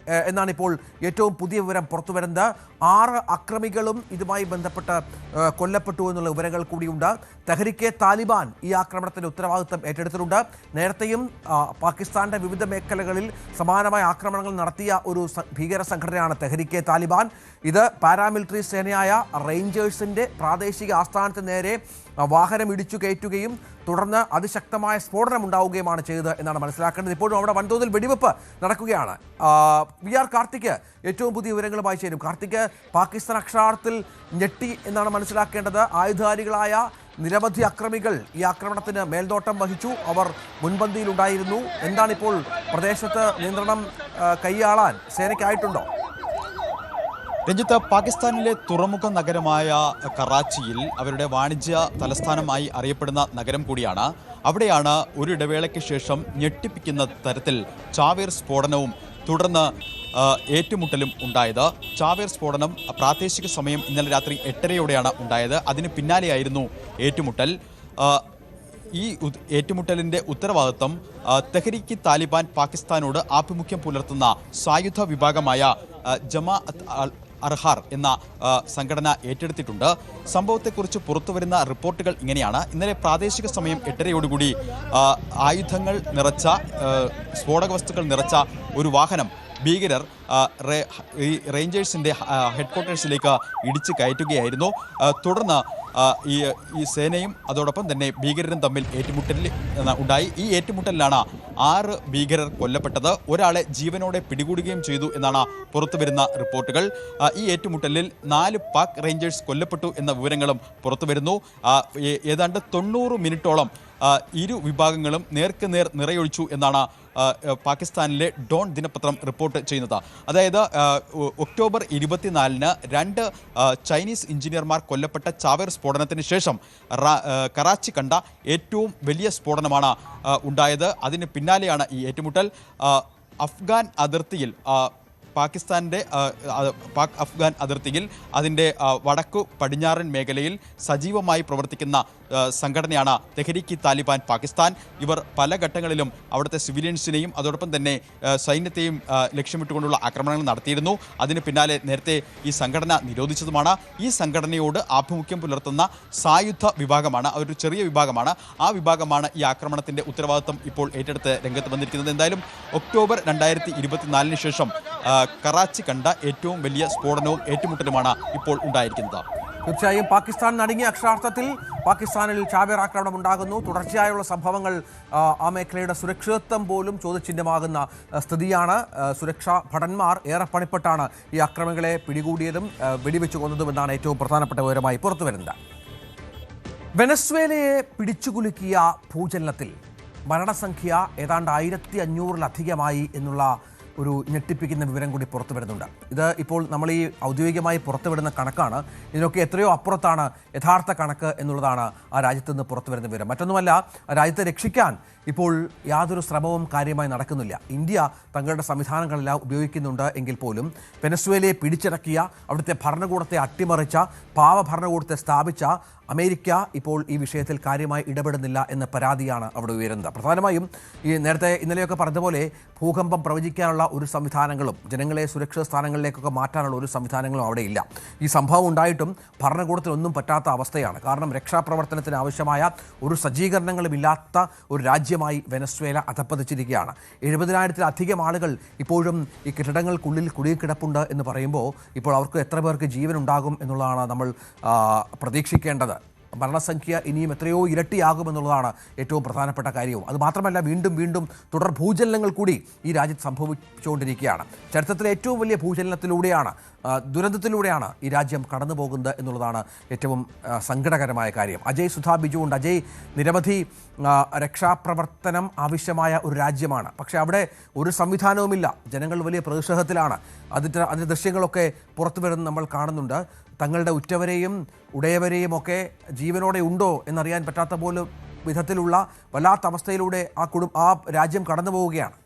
എന്നാണ് ഇപ്പോൾ ഏറ്റവും പുതിയ വിവരം പുറത്തു വരുന്നത്. 6 അക്രമികളും ഇതുമായി ബന്ധപ്പെട്ട് കൊല്ലപ്പെട്ടു എന്നുള്ള വിവരങ്ങൾ കൂടിയുണ്ട്. തെഹ്രിക്കെ താലിബാൻ ഈ ആക്രമണത്തിന്റെ ഉത്തരവാദിത്തം ഏറ്റെടുത്തിട്ടുണ്ട്. നേരത്തെയും പാകിസ്ഥാന്റെ വിവിധ മേഖലകളിൽ സമാനമായ ആക്രമണങ്ങൾ നടത്തിയ ഒരു ഭീകര സംഘടനയാണ് തെഹ്രിക്കെ താലിബാൻ. ഇത് പാരാമിലിറ്ററി സേനയായ റേഞ്ചേഴ്സിന്റെ പ്രാദേശിക ആസ്ഥാനത്തിന് നേരെ വാഹനം ഇടിച്ചു കയറ്റുകയും തുടർന്ന് അതിശക്തമായ സ്ഫോടനം ഉണ്ടാവുകയുമാണ് ചെയ്തത് എന്നാണ് മനസ്സിലാക്കേണ്ടത്. ഇപ്പോഴും അവിടെ വൻതോതിൽ വെടിവെപ്പ് നടക്കുകയാണ്. VR കാർത്തിക് ഏറ്റവും പുതിയ വിവരങ്ങളുമായി ചേരും. കാർത്തിക്, പാകിസ്ഥാൻ അക്ഷരാർത്ഥത്തിൽ ഞെട്ടി എന്നാണ് മനസ്സിലാക്കേണ്ടത്. ആയുധധാരികളായ നിരവധി അക്രമികൾ ഈ ആക്രമണത്തിന് മേൽനോട്ടം വഹിച്ചു. അവർ മുൻപന്തിയിലുണ്ടായിരുന്നു. എന്താണിപ്പോൾ പ്രദേശത്ത് നിയന്ത്രണം കൈയാളാൻ സേനയ്ക്കായിട്ടുണ്ടോ? രഞ്ജിത്ത്, പാകിസ്ഥാനിലെ തുറമുഖ നഗരമായ കറാച്ചിയിൽ അവരുടെ വാണിജ്യ തലസ്ഥാനമായി അറിയപ്പെടുന്ന നഗരം കൂടിയാണ്. അവിടെയാണ് ഒരു ഇടവേളയ്ക്ക് ശേഷം ഞെട്ടിപ്പിക്കുന്ന തരത്തിൽ ചാവേർ സ്ഫോടനവും തുടർന്ന് ഏറ്റുമുട്ടലും ഉണ്ടായത്. ചാവേർ സ്ഫോടനം പ്രാദേശിക സമയം ഇന്നലെ രാത്രി 8:30-ഓടെയാണ് ഉണ്ടായത്. അതിന് പിന്നാലെയായിരുന്നു ഏറ്റുമുട്ടൽ. ഈ ഏറ്റുമുട്ടലിൻ്റെ ഉത്തരവാദിത്വം തെഹ്രീക്ക് താലിബാൻ പാകിസ്ഥാനോട് ആഭിമുഖ്യം പുലർത്തുന്ന സായുധ വിഭാഗമായ ജമാഅത്ത് അർഹാർ എന്ന സംഘടന ഏറ്റെടുത്തിട്ടുണ്ട്. സംഭവത്തെക്കുറിച്ച് പുറത്തുവരുന്ന റിപ്പോർട്ടുകൾ ഇങ്ങനെയാണ്. ഇന്നലെ പ്രാദേശിക സമയം 8:30-ഓടുകൂടി ആയുധങ്ങൾ നിറച്ച, സ്ഫോടക വസ്തുക്കൾ നിറച്ച ഒരു വാഹനം ഭീകരർ ഈ റേഞ്ചേഴ്സിൻ്റെ ഹെഡ്ക്വാർട്ടേഴ്സിലേക്ക് ഇടിച്ചു കയറ്റുകയായിരുന്നു. തുടർന്ന് ഈ സേനയും അതോടൊപ്പം തന്നെ ഭീകരരും തമ്മിൽ ഏറ്റുമുട്ടൽ ഉണ്ടായി. ഈ ഏറ്റുമുട്ടലിലാണ് 6 ഭീകരർ കൊല്ലപ്പെട്ടത്. ഒരാളെ ജീവനോടെ പിടികൂടുകയും ചെയ്തു എന്നാണ് പുറത്തുവരുന്ന റിപ്പോർട്ടുകൾ. ഈ ഏറ്റുമുട്ടലിൽ 4 പാക് റേഞ്ചേഴ്സ് കൊല്ലപ്പെട്ടു എന്ന വിവരങ്ങളും പുറത്തുവരുന്നു. ഏതാണ്ട് 90 മിനിറ്റോളം ഇരു വിഭാഗങ്ങളും നേർക്കുനേർ നിറയൊഴിച്ചു എന്നാണ് പാകിസ്ഥാനിലെ ഡോൺ ദിനപത്രം റിപ്പോർട്ട് ചെയ്യുന്നത്. അതായത് ഒക്ടോബർ 24-ന് 2 ചൈനീസ് എഞ്ചിനീയർമാർ കൊല്ലപ്പെട്ട ചാവേർ സ്ഫോടനത്തിന് ശേഷം കറാച്ചി കണ്ട ഏറ്റവും വലിയ സ്ഫോടനമാണ് ഉണ്ടായത്. അതിന് പിന്നാലെയാണ് ഈ ഏറ്റുമുട്ടൽ. അഫ്ഗാൻ അതിർത്തിയിൽ പാകിസ്ഥാൻ്റെ പാക് അഫ്ഗാൻ അതിർത്തിയിൽ അതിൻ്റെ വടക്കു പടിഞ്ഞാറൻ മേഖലയിൽ സജീവമായി പ്രവർത്തിക്കുന്ന സംഘടനയാണ് തെഹ്രീക്ക് താലിബാൻ പാകിസ്ഥാൻ. ഇവർ പല ഘട്ടങ്ങളിലും അവിടുത്തെ സിവിലിയൻസിനെയും അതോടൊപ്പം തന്നെ സൈന്യത്തെയും ലക്ഷ്യമിട്ടുകൊണ്ടുള്ള ആക്രമണങ്ങൾ നടത്തിയിരുന്നു. അതിന് പിന്നാലെ നേരത്തെ ഈ സംഘടന നിരോധിച്ചതുമാണ്. ഈ സംഘടനയോട് ആഭിമുഖ്യം പുലർത്തുന്ന സായുധ വിഭാഗമാണ്, ഒരു ചെറിയ വിഭാഗമാണ്, ആ വിഭാഗമാണ് ഈ ആക്രമണത്തിൻ്റെ ഉത്തരവാദിത്വം ഇപ്പോൾ ഏറ്റെടുത്ത് രംഗത്ത് വന്നിരിക്കുന്നത്. എന്തായാലും ഒക്ടോബർ 2024 ശേഷം കറാച്ചി കണ്ട ഏറ്റവും വലിയ സ്ഫോടനവും ഏറ്റുമുട്ടലുമാണ് ഇപ്പോൾ ഉണ്ടായിരിക്കുന്നത്. തീർച്ചയായും പാകിസ്ഥാൻ നടുങ്ങിയ അക്ഷരാർത്ഥത്തിൽ പാകിസ്ഥാനിൽ ചാവേർ ആക്രമണം ഉണ്ടാകുന്നു. തുടർച്ചയായുള്ള സംഭവങ്ങൾ ആ മേഖലയുടെ സുരക്ഷിതത്വം പോലും ചോദ്യചിഹ്നമാകുന്ന സ്ഥിതിയാണ്. സുരക്ഷാ ഭടന്മാർ ഏറെ പണിപ്പെട്ടാണ് ഈ ആക്രമണങ്ങളെ പിടികൂടിയതും വെടിവെച്ചു കൊന്നതും എന്നാണ് ഏറ്റവും പ്രധാനപ്പെട്ട വിവരമായി പുറത്തുവരുന്നത്. വെനസ്വേലയെ പിടിച്ചുകുലുക്കിയ ഭൂചലനത്തിൽ മരണസംഖ്യ ഏതാണ്ട് 1500-ലധികമായി എന്നുള്ള ഒരു ഞെട്ടിപ്പിക്കുന്ന വിവരം കൂടി പുറത്തു വരുന്നുണ്ട്. ഇത് ഇപ്പോൾ നമ്മൾ ഈ ഔദ്യോഗികമായി പുറത്തുവിടുന്ന കണക്കാണ്. ഇതിനൊക്കെ എത്രയോ അപ്പുറത്താണ് യഥാർത്ഥ കണക്ക് എന്നുള്ളതാണ് ആ രാജ്യത്ത് നിന്ന് പുറത്തു വരുന്ന വിവരം. മറ്റൊന്നുമല്ല, രാജ്യത്തെ രക്ഷിക്കാൻ ഇപ്പോൾ യാതൊരു ശ്രമവും കാര്യമായി നടക്കുന്നില്ല. ഇന്ത്യ തങ്ങളുടെ സംവിധാനങ്ങളെല്ലാം ഉപയോഗിക്കുന്നുണ്ട് എങ്കിൽ പോലും വെനസ്വേലയെ പിടിച്ചടക്കിയ, അവിടുത്തെ ഭരണകൂടത്തെ അട്ടിമറിച്ച, പാവഭരണകൂടത്തെ സ്ഥാപിച്ച അമേരിക്ക ഇപ്പോൾ ഈ വിഷയത്തിൽ കാര്യമായി ഇടപെടുന്നില്ല എന്ന പരാതിയാണ് അവിടെ ഉയരുന്നത്. പ്രധാനമായും ഈ നേരത്തെ ഇന്നലെയൊക്കെ പറഞ്ഞതുപോലെ ഭൂകമ്പം പ്രവചിക്കാനുള്ള ഒരു സംവിധാനങ്ങളും ജനങ്ങളെ സുരക്ഷിത സ്ഥാനങ്ങളിലേക്കൊക്കെ മാറ്റാനുള്ള ഒരു സംവിധാനങ്ങളും അവിടെ ഇല്ല. ഈ സംഭവം ഉണ്ടായിട്ടും ഭരണകൂടത്തിനൊന്നും പറ്റാത്ത അവസ്ഥയാണ്. കാരണം രക്ഷാപ്രവർത്തനത്തിന് ആവശ്യമായ ഒരു സജ്ജീകരണങ്ങളും ഇല്ലാത്ത ഒരു രാജ്യമായി വെനസ്വേല അധപ്പതിച്ചിരിക്കുകയാണ്. 70,000-ലധികം ആളുകൾ ഇപ്പോഴും ഈ കെട്ടിടങ്ങൾക്കുള്ളിൽ കുടുങ്ങിക്കിടപ്പുണ്ട് എന്ന് പറയുമ്പോൾ ഇപ്പോൾ അവർക്ക് എത്ര പേർക്ക് ജീവൻ ഉണ്ടാകും എന്നുള്ളതാണ് നമ്മൾ പ്രതീക്ഷിക്കേണ്ടത്. മരണസംഖ്യ ഇനിയും എത്രയോ ഇരട്ടിയാകുമെന്നുള്ളതാണ് ഏറ്റവും പ്രധാനപ്പെട്ട കാര്യവും. അതുമാത്രമല്ല, വീണ്ടും വീണ്ടും തുടർ ഭൂചലനങ്ങൾ കൂടി ഈ രാജ്യത്ത് സംഭവിച്ചുകൊണ്ടിരിക്കുകയാണ്. ചരിത്രത്തിലെ ഏറ്റവും വലിയ ഭൂചലനത്തിലൂടെയാണ്, ദുരന്തത്തിലൂടെയാണ് ഈ രാജ്യം കടന്നു പോകുന്നത് എന്നുള്ളതാണ് ഏറ്റവും സങ്കടകരമായ കാര്യം. അജയ് സുധാ ബിജു ഉണ്ട്. അജയ്, നിരവധി രക്ഷാപ്രവർത്തനം ആവശ്യമായ ഒരു രാജ്യമാണ്. പക്ഷേ അവിടെ ഒരു സംവിധാനവുമില്ല. ജനങ്ങൾ വലിയ പ്രതിഷേധത്തിലാണ്. അതിൻ്റെ ദൃശ്യങ്ങളൊക്കെ പുറത്തു വരുന്നത് നമ്മൾ കാണുന്നുണ്ട്. തങ്ങളുടെ ഉറ്റവരെയും ഉടയവരെയും ഒക്കെ ജീവനോടെ ഉണ്ടോ എന്നറിയാൻ പറ്റാത്ത പോലും വിധത്തിലുള്ള വല്ലാത്ത അവസ്ഥയിലൂടെ ആ രാജ്യം കടന്നു പോവുകയാണ്.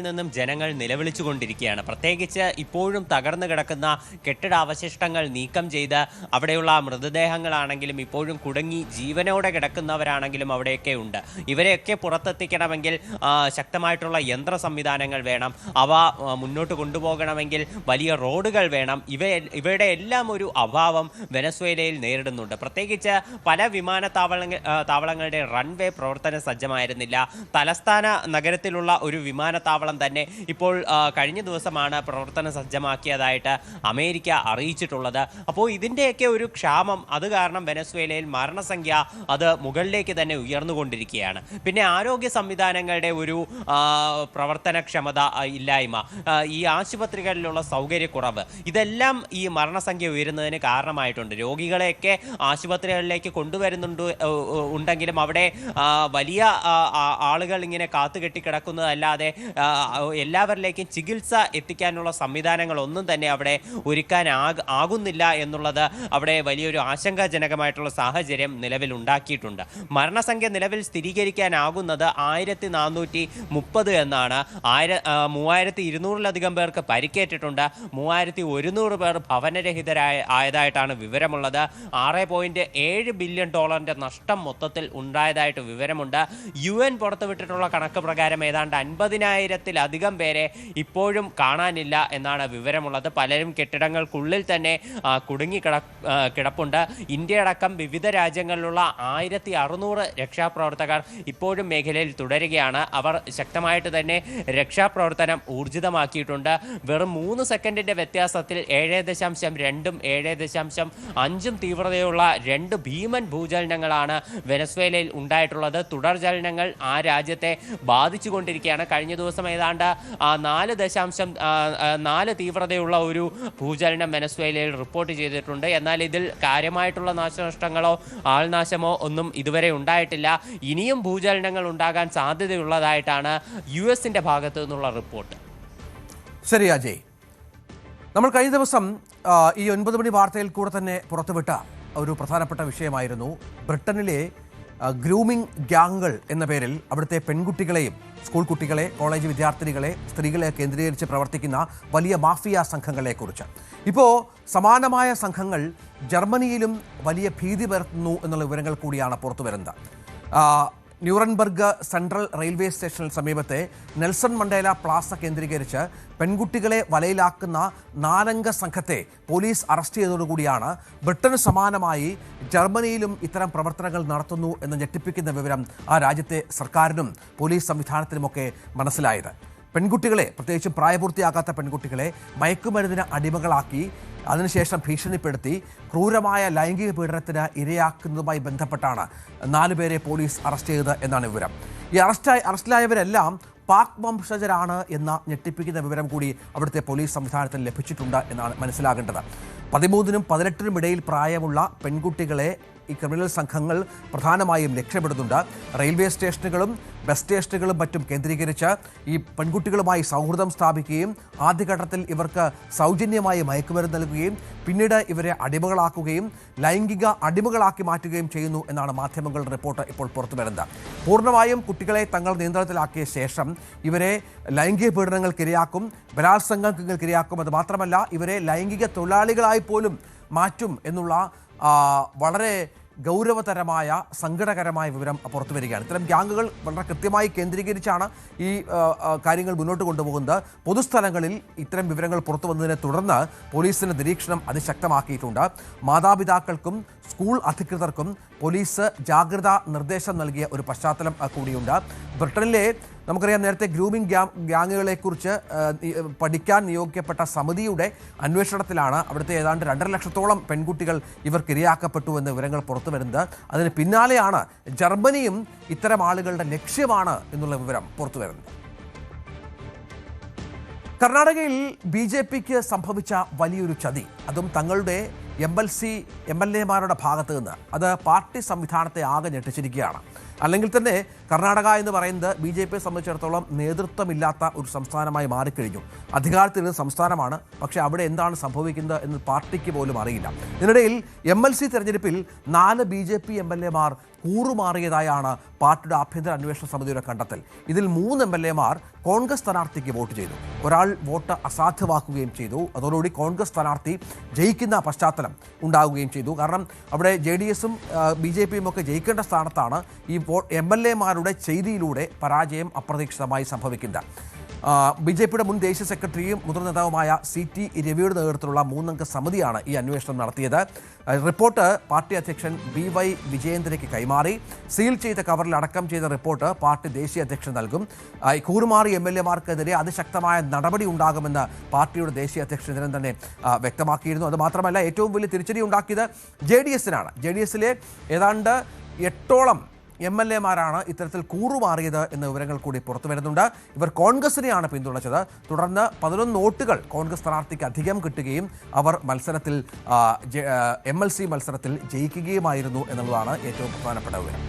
നിന്നും ജനങ്ങൾ നിലവിളിച്ചുകൊണ്ടിരിക്കുകയാണ്. പ്രത്യേകിച്ച് ഇപ്പോഴും തകർന്നു കിടക്കുന്ന കെട്ടിടാവശിഷ്ടങ്ങൾ നീക്കം ചെയ്ത് അവിടെയുള്ള മൃതദേഹങ്ങളാണെങ്കിലും ഇപ്പോഴും കുടുങ്ങി ജീവനോടെ കിടക്കുന്നവരാണെങ്കിലും അവിടെയൊക്കെ ഉണ്ട്. ഇവരെയൊക്കെ പുറത്തെത്തിക്കണമെങ്കിൽ ശക്തമായിട്ടുള്ള യന്ത്ര സംവിധാനങ്ങൾ വേണം. അവ മുന്നോട്ട് കൊണ്ടുപോകണമെങ്കിൽ വലിയ റോഡുകൾ വേണം. ഇവയുടെ എല്ലാം ഒരു അഭാവം വെനസ്വേലയിൽ നേരിടുന്നുണ്ട്. പ്രത്യേകിച്ച് പല താവളങ്ങളുടെ റൺവേ പ്രവർത്തന സജ്ജമായിരുന്നില്ല. തലസ്ഥാന നഗരത്തിലുള്ള ഒരു വിമാനത്താവളം തന്നെ ഇപ്പോൾ കഴിഞ്ഞ ദിവസമാണ് പ്രവർത്തന സജ്ജമാക്കിയതായിട്ട് അമേരിക്ക അറിയിച്ചിട്ടുള്ളത്. അപ്പോൾ ഇതിൻ്റെയൊക്കെ ഒരു ക്ഷാമം, അത് കാരണം വെനസ്വേലയിൽ മരണസംഖ്യ അത് മുകളിലേക്ക് തന്നെ ഉയർന്നുകൊണ്ടിരിക്കുകയാണ്. പിന്നെ ആരോഗ്യ സംവിധാനങ്ങളുടെ ഒരു പ്രവർത്തനക്ഷമത ഇല്ലായ്മ, ഈ ആശുപത്രികളിലുള്ള സൗകര്യക്കുറവ്, ഇതെല്ലാം ഈ മരണസംഖ്യ ഉയരുന്നതിന് കാരണമായിട്ടുണ്ട്. രോഗികളെയൊക്കെ ആശുപത്രികളിലേക്ക് ഉണ്ടെങ്കിലും അവിടെ വലിയ ആളുകൾ ഇങ്ങനെ കാത്തുകെട്ടിക്കിടക്കുന്നതല്ലാതെ എല്ലാവരിലേക്കും ചികിത്സ എത്തിക്കാനുള്ള സംവിധാനങ്ങളൊന്നും തന്നെ അവിടെ ഒരുക്കാൻ ആകുന്നില്ല എന്നുള്ളത് അവിടെ വലിയൊരു ആശങ്കാജനകമായിട്ടുള്ള സാഹചര്യം നിലവിൽ ഉണ്ടാക്കിയിട്ടുണ്ട്. മരണസംഖ്യ നിലവിൽ സ്ഥിരീകരിക്കാനാകുന്നത് 1430 എന്നാണ്. 3200-ലധികം പേർക്ക് പരിക്കേറ്റിട്ടുണ്ട്. 3100 പേർ ഭവനരഹിതരായതായിട്ടാണ് വിവരമുള്ളത്. $6.7 ബില്യൺ നഷ്ടം മൊത്തത്തിൽ ഉണ്ടായതായിട്ട് വിവരമുണ്ട്. UN പുറത്തുവിട്ടിട്ടുള്ള കണക്ക് പ്രകാരം ഏതാണ്ട് 50,000-ലധികം പേരെ ഇപ്പോഴും കാണാനില്ല എന്നാണ് വിവരമുള്ളത്. പലരും കെട്ടിടങ്ങൾക്കുള്ളിൽ തന്നെ കിടപ്പുണ്ട്. ഇന്ത്യയടക്കം വിവിധ രാജ്യങ്ങളിലുള്ള 1600 രക്ഷാപ്രവർത്തകർ ഇപ്പോഴും മേഖലയിൽ തുടരുകയാണ്. അവർ ശക്തമായിട്ട് തന്നെ രക്ഷാപ്രവർത്തനം ഊർജിതമാക്കിയിട്ടുണ്ട്. വെറും 3 സെക്കൻഡിന്റെ വ്യത്യാസത്തിൽ 7.2-ഉം 7.5-ഉം തീവ്രതയുള്ള 2 ഭീമൻ ഭൂചലനങ്ങളാണ് വെനസ്വേലയിൽ ഉണ്ടായിട്ടുള്ളത്. തുടർചലനങ്ങൾ ആ രാജ്യത്തെ ബാധിച്ചുകൊണ്ടിരിക്കുകയാണ്. കഴിഞ്ഞ ദിവസം ഏതാണ്ട് 4.4 തീവ്രതയുള്ള ഒരു ഭൂചലനം വെനസ്വേലയിൽ റിപ്പോർട്ട് ചെയ്തിട്ടുണ്ട്. എന്നാൽ ഇതിൽ കാര്യമായിട്ടുള്ള നാശനഷ്ടങ്ങളോ ആൾനാശമോ ഒന്നും ഇതുവരെ ഉണ്ടായിട്ടില്ല. ഇനിയും ഭൂചലനങ്ങൾ ഉണ്ടാകാൻ സാധ്യതയുള്ളതായിട്ടാണ് US-ന്റെ ഭാഗത്തു നിന്നുള്ള റിപ്പോർട്ട്. ശരി അജയ്, നമ്മൾ കഴിഞ്ഞ ദിവസം ഈ 9 മണി വാർത്തയിൽ കൂടെ തന്നെ പുറത്തുവിട്ട ഒരു പ്രധാനപ്പെട്ട വിഷയമായിരുന്നു ബ്രിട്ടനിലെ ഗ്രൂമിംഗ് ഗ്യാങ്ങുകൾ എന്ന പേരിൽ അവിടുത്തെ പെൺകുട്ടികളെയും സ്കൂൾ കുട്ടികളെ, കോളേജ് വിദ്യാർത്ഥിനികളെ, സ്ത്രീകളെ കേന്ദ്രീകരിച്ച് പ്രവർത്തിക്കുന്ന വലിയ മാഫിയ സംഘങ്ങളെക്കുറിച്ച്. ഇപ്പോൾ സമാനമായ സംഘങ്ങൾ ജർമ്മനിയിലും വലിയ ഭീതി പരത്തുന്നു എന്നുള്ള വിവരങ്ങൾ കൂടിയാണ് പുറത്തു വരുന്നത്. ന്യൂറൻബർഗ് സെൻട്രൽ റെയിൽവേ സ്റ്റേഷന് സമീപത്തെ നെൽസൺ മണ്ടേല പ്ലാസ കേന്ദ്രീകരിച്ച് പെൺകുട്ടികളെ വലയിലാക്കുന്ന 4-അംഗ സംഘത്തെ പോലീസ് അറസ്റ്റ് ചെയ്തതോടുകൂടിയാണ് ബ്രിട്ടന് സമാനമായി ജർമ്മനിയിലും ഇത്തരം പ്രവർത്തനങ്ങൾ നടത്തുന്നു എന്ന ഞെട്ടിപ്പിക്കുന്ന വിവരം ആ രാജ്യത്തെ സർക്കാരിനും പോലീസ് സംവിധാനത്തിനുമൊക്കെ മനസ്സിലായത്. പെൺകുട്ടികളെ, പ്രത്യേകിച്ചും പ്രായപൂർത്തിയാകാത്ത പെൺകുട്ടികളെ മയക്കുമരുന്നിന് അടിമകളാക്കി അതിനുശേഷം ഭീഷണിപ്പെടുത്തി ക്രൂരമായ ലൈംഗിക പീഡനത്തിന് ഇരയാക്കുന്നതുമായി ബന്ധപ്പെട്ടാണ് 4 പേരെ പോലീസ് അറസ്റ്റ് ചെയ്തത് എന്നാണ് വിവരം. ഈ അറസ്റ്റിലായവരെല്ലാം പാക് വംശജരാണ് എന്ന ഞെട്ടിപ്പിക്കുന്ന വിവരം കൂടി അവിടുത്തെ പോലീസ് സംവിധാനത്തിന് ലഭിച്ചിട്ടുണ്ട് എന്നാണ് മനസ്സിലാകേണ്ടത്. 13-നും 18-നും ഇടയിൽ പ്രായമുള്ള പെൺകുട്ടികളെ ഈ ക്രിമിനൽ സംഘങ്ങൾ പ്രധാനമായും ലക്ഷ്യമിടുന്നുണ്ട്. റെയിൽവേ സ്റ്റേഷനുകളും ബസ് സ്റ്റേഷനുകളും മറ്റും കേന്ദ്രീകരിച്ച് ഈ പെൺകുട്ടികളുമായി സൗഹൃദം സ്ഥാപിക്കുകയും ആദ്യഘട്ടത്തിൽ ഇവർക്ക് സൗജന്യമായി മയക്കുമരുന്ന് നൽകുകയും പിന്നീട് ഇവരെ അടിമകളാക്കുകയും ലൈംഗിക അടിമകളാക്കി മാറ്റുകയും ചെയ്യുന്നു എന്നാണ് മാധ്യമങ്ങളുടെ റിപ്പോർട്ട് ഇപ്പോൾ പുറത്തു വരുന്നത്. പൂർണ്ണമായും കുട്ടികളെ തങ്ങൾ നിയന്ത്രണത്തിലാക്കിയ ശേഷം ഇവരെ ലൈംഗിക പീഡനങ്ങൾക്കിരയാക്കും, ബലാത്സംഗങ്ങൾക്കിരയാക്കും. അത് മാത്രമല്ല, ഇവരെ ലൈംഗിക തൊഴിലാളികളായി പോലും മാറ്റും എന്നുള്ള വളരെ ഗൗരവതരമായ സങ്കടകരമായ വിവരം പുറത്തു വരികയാണ്. ഇത്തരം ഗ്യാങ്ങുകൾ വളരെ കൃത്യമായി കേന്ദ്രീകരിച്ചാണ് ഈ കാര്യങ്ങൾ മുന്നോട്ട് കൊണ്ടുപോകുന്നത്. പൊതുസ്ഥലങ്ങളിൽ ഇത്തരം വിവരങ്ങൾ പുറത്തു വന്നതിനെ തുടർന്ന് പോലീസിന്റെ നിരീക്ഷണം അതിശക്തമാക്കിയിട്ടുണ്ട്. മാതാപിതാക്കൾക്കും സ്കൂൾ അധികൃതർക്കും പോലീസ് ജാഗ്രതാ നിർദ്ദേശം നൽകിയ ഒരു പശ്ചാത്തലം കൂടിയുണ്ട്. ബ്രിട്ടനിലെ നമുക്കറിയാം, നേരത്തെ ഗ്രൂമിംഗ് ഗ്യാങ്ങുകളെക്കുറിച്ച് പഠിക്കാൻ നിയോഗിക്കപ്പെട്ട സമിതിയുടെ അന്വേഷണത്തിലാണ് അവിടുത്തെ ഏതാണ്ട് 2.5 ലക്ഷത്തോളം പെൺകുട്ടികൾ ഇവർക്ക് ഇരയാക്കപ്പെട്ടു എന്ന വിവരങ്ങൾ പുറത്തു വരുന്നത്. അതിന് പിന്നാലെയാണ് ജർമ്മനിയും ഇത്തരം ആളുകളുടെ ലക്ഷ്യമാണ് എന്നുള്ള വിവരം പുറത്തു വരുന്നത്. കർണാടകയിൽ BJPക്ക് സംഭവിച്ച വലിയൊരു ചതി, അതും തങ്ങളുടെ MLA-മാരുടെ ഭാഗത്ത് നിന്ന്, അത് പാർട്ടി സംവിധാനത്തെ ആകെ ഞെട്ടിച്ചിരിക്കുകയാണ്. അല്ലെങ്കിൽ തന്നെ കർണാടക എന്ന് പറയുന്നത് BJPയെ സംബന്ധിച്ചിടത്തോളം നേതൃത്വമില്ലാത്ത ഒരു സംസ്ഥാനമായി മാറിക്കഴിഞ്ഞു. അധികാരത്തിലുള്ള സംസ്ഥാനമാണ്, പക്ഷേ അവിടെ എന്താണ് സംഭവിക്കുന്നത് എന്ന് പാർട്ടിക്ക് പോലും അറിയില്ല. ഇതിനിടയിൽ MLC തെരഞ്ഞെടുപ്പിൽ 4 BJP MLA-മാർ കൂറുമാറിയതായാണ് പാർട്ടിയുടെ ആഭ്യന്തര അന്വേഷണ സമിതിയുടെ കണ്ടെത്തൽ. ഇതിൽ 3 MLA-മാർ കോൺഗ്രസ് സ്ഥാനാർത്ഥിക്ക് വോട്ട് ചെയ്തു. ഒരാൾ വോട്ട് അസാധുവാക്കുകയും ചെയ്തു. അതോടുകൂടി കോൺഗ്രസ് സ്ഥാനാർത്ഥി ജയിക്കുന്ന പശ്ചാത്തലം ഉണ്ടാവുകയും ചെയ്തു. കാരണം അവിടെ JDS-ഉം BJP-യും ഒക്കെ ജയിക്കേണ്ട സ്ഥാനത്താണ് ഈ MLA-മാരുടെ ചെയ്തിയിലൂടെ പരാജയം അപ്രതീക്ഷിതമായി സംഭവിക്കുന്നത്. BJPയുടെ മുൻ ദേശീയ സെക്രട്ടറിയും മുതിർന്ന നേതാവുമായ CT രവിയുടെ നേതൃത്വത്തിലുള്ള 3-അംഗ സമിതിയാണ് ഈ അന്വേഷണം നടത്തിയത്. റിപ്പോർട്ട് പാർട്ടി അധ്യക്ഷൻ BY വിജയേന്ദ്രയ്ക്ക് കൈമാറി. സീൽ ചെയ്ത കവറിൽ അടക്കം ചെയ്ത റിപ്പോർട്ട് പാർട്ടി ദേശീയ അധ്യക്ഷൻ നൽകും. കൂറുമാറി MLA-മാർക്കെതിരെ അതിശക്തമായ നടപടി ഉണ്ടാകുമെന്ന് പാർട്ടിയുടെ ദേശീയ അധ്യക്ഷൻ ഇതിനും തന്നെ വ്യക്തമാക്കിയിരുന്നു. അത് മാത്രമല്ല, ഏറ്റവും വലിയ തിരിച്ചടി ഉണ്ടാക്കിയത് JDS-നാണ്. JDS-ലെ ഏതാണ്ട് 8ഓളം MLA-മാരാണ് ഇത്തരത്തിൽ കൂറുമാറിയത് എന്ന വിവരങ്ങൾ കൂടി പുറത്തു വരുന്നുണ്ട്. ഇവർ കോൺഗ്രസിനെയാണ് പിന്തുണച്ചത്. തുടർന്ന് 11 വോട്ടുകൾ കോൺഗ്രസ് സ്ഥാനാർത്ഥിക്ക് അധികം കിട്ടുകയും അവർ മത്സരത്തിൽ MLC മത്സരത്തിൽ ജയിക്കുകയുമായിരുന്നു എന്നുള്ളതാണ് ഏറ്റവും പ്രധാനപ്പെട്ട വിവരം.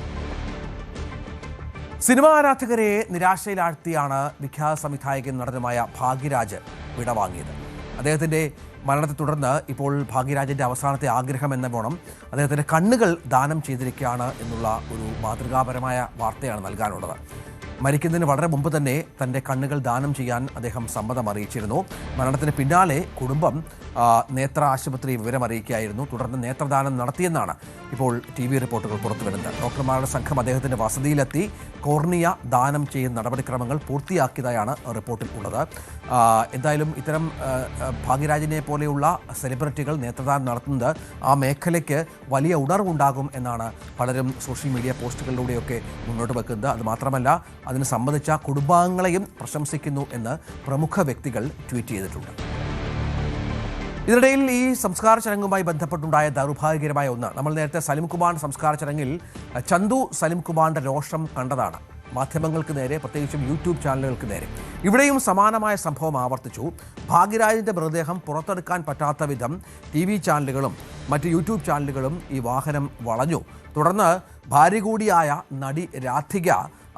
സിനിമാ ആരാധകരെ നിരാശയിലാഴ്ത്തിയാണ് വിഖ്യാത സംവിധായകൻ നടനുമായ ഭാഗ്യരാജ് വിടവാങ്ങിയത്. അദ്ദേഹത്തിൻ്റെ മരണത്തെ തുടർന്ന് ഇപ്പോൾ ഭാഗ്യരാജിൻ്റെ അവസാനത്തെ ആഗ്രഹം എന്ന വേണം അദ്ദേഹത്തിൻ്റെ കണ്ണുകൾ ദാനം ചെയ്തിരിക്കുകയാണ് എന്നുള്ള ഒരു മാതൃകാപരമായ വാർത്തയാണ് നൽകാനുള്ളത്. മരിക്കുന്നതിന് വളരെ മുമ്പ് തന്നെ തൻ്റെ കണ്ണുകൾ ദാനം ചെയ്യാൻ അദ്ദേഹം സമ്മതം അറിയിച്ചിരുന്നു. മരണത്തിന് പിന്നാലെ കുടുംബം നേത്ര ആശുപത്രി വിവരം അറിയിക്കുകയായിരുന്നു. തുടർന്ന് നേത്രദാനം നടത്തിയെന്നാണ് ഇപ്പോൾ TV റിപ്പോർട്ടുകൾ പുറത്തു വരുന്നത്. ഡോക്ടർമാരുടെ സംഘം അദ്ദേഹത്തിൻ്റെ വസതിയിലെത്തി കോർണിയ ദാനം ചെയ്യുന്ന നടപടിക്രമങ്ങൾ പൂർത്തിയാക്കിയതായാണ് റിപ്പോർട്ടിൽ ഉള്ളത്. എന്തായാലും ഇത്തരം ഭാഗ്യരാജിനെ പോലെയുള്ള സെലിബ്രിറ്റികൾ നേത്രദാനം നടത്തുന്നത് ആ മേഖലയ്ക്ക് വലിയ ഉണർവുണ്ടാകും എന്നാണ് പലരും സോഷ്യൽ മീഡിയ പോസ്റ്റുകളിലൂടെയൊക്കെ മുന്നോട്ട് വെക്കുന്നത്. അതുമാത്രമല്ല, അതിന് സംബന്ധിച്ച കുടുംബാംഗങ്ങളെയും പ്രശംസിക്കുന്നു എന്ന് പ്രമുഖ വ്യക്തികൾ ട്വീറ്റ് ചെയ്തിട്ടുണ്ട്. ഇതിനിടയിൽ ഈ സംസ്കാര ചടങ്ങുമായി ബന്ധപ്പെട്ടുണ്ടായ ദൗർഭാഗ്യകരമായ ഒന്ന്, നമ്മൾ നേരത്തെ സലിംകുമാർ സംസ്കാര ചടങ്ങിൽ ചന്തു സലിംകുമാറിൻ്റെ രോഷം കണ്ടതാണ്. മാധ്യമങ്ങൾക്ക് നേരെ, പ്രത്യേകിച്ചും യൂട്യൂബ് ചാനലുകൾക്ക് നേരെ. ഇവിടെയും സമാനമായ സംഭവം ആവർത്തിച്ചു. ഭാഗ്യരാജിൻ്റെ മൃതദേഹം പുറത്തെടുക്കാൻ പറ്റാത്ത വിധം TV ചാനലുകളും മറ്റ് യൂട്യൂബ് ചാനലുകളും ഈ വാഹനം വളഞ്ഞു. തുടർന്ന് ഭാര്യ കൂടിയായ നടി രാധിക